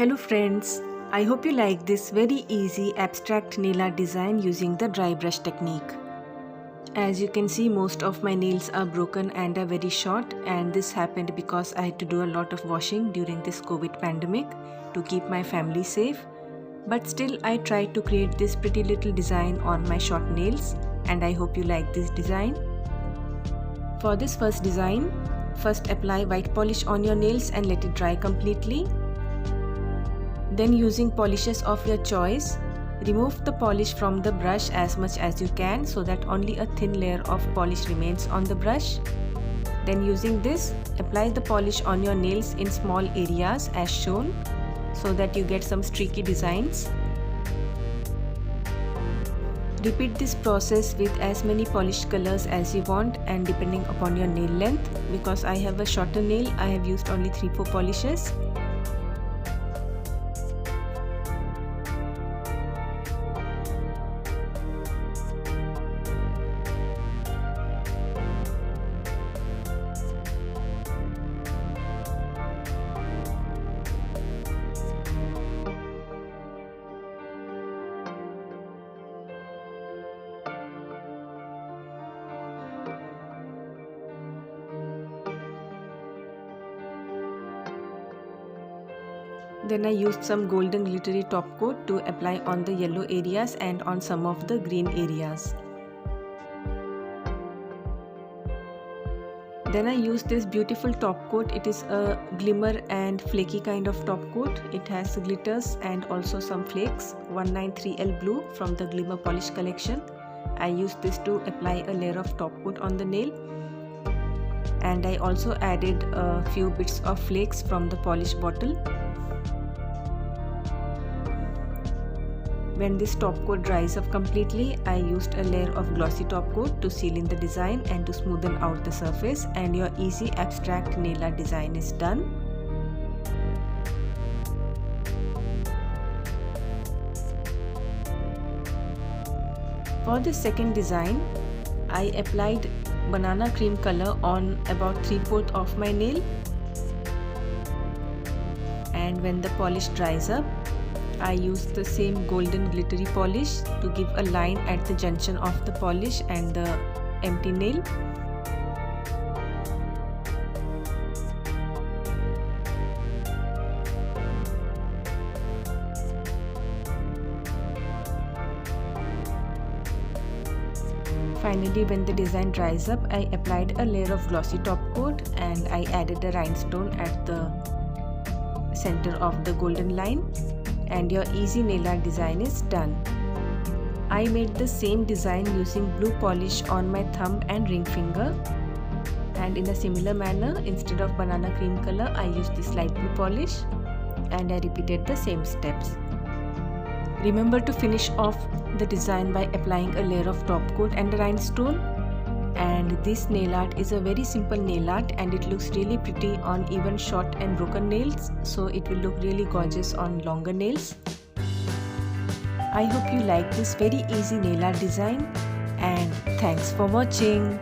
Hello friends, I hope you like this very easy abstract nail art design using the dry brush technique. As you can see, most of my nails are broken and are very short, and this happened because I had to do a lot of washing during this COVID pandemic to keep my family safe. But still I tried to create this pretty little design on my short nails, and I hope you like this design. For this first design, first apply white polish on your nails and let it dry completely. Then using polishes of your choice, remove the polish from the brush as much as you can so that only a thin layer of polish remains on the brush. Then using this, apply the polish on your nails in small areas as shown so that you get some streaky designs. Repeat this process with as many polished colors as you want and depending upon your nail length. Because I have a shorter nail, I have used only 3-4 polishes. Then I used some golden glittery top coat to apply on the yellow areas and on some of the green areas. Then I used this beautiful top coat. It is a glimmer and flaky kind of top coat. It has glitters and also some flakes. 193L blue from the Glimmer Polish collection. I used this to apply a layer of top coat on the nail. And I also added a few bits of flakes from the polish bottle. When this top coat dries up completely, I used a layer of glossy top coat to seal in the design and to smoothen out the surface, and your easy abstract nail art design is done. For the second design, I applied banana cream color on about 3/4 of my nail, and when the polish dries up, I used the same golden glittery polish to give a line at the junction of the polish and the empty nail. Finally, when the design dries up, I applied a layer of glossy top coat and I added a rhinestone at the center of the golden line. And your easy nail art design is done. I made the same design using blue polish on my thumb and ring finger, and in a similar manner, instead of banana cream color, I used this light blue polish and I repeated the same steps. Remember to finish off the design by applying a layer of top coat and a rhinestone. And this nail art is a very simple nail art and it looks really pretty on even short and broken nails, so it will look really gorgeous on longer nails. I hope you like this very easy nail art design, and thanks for watching.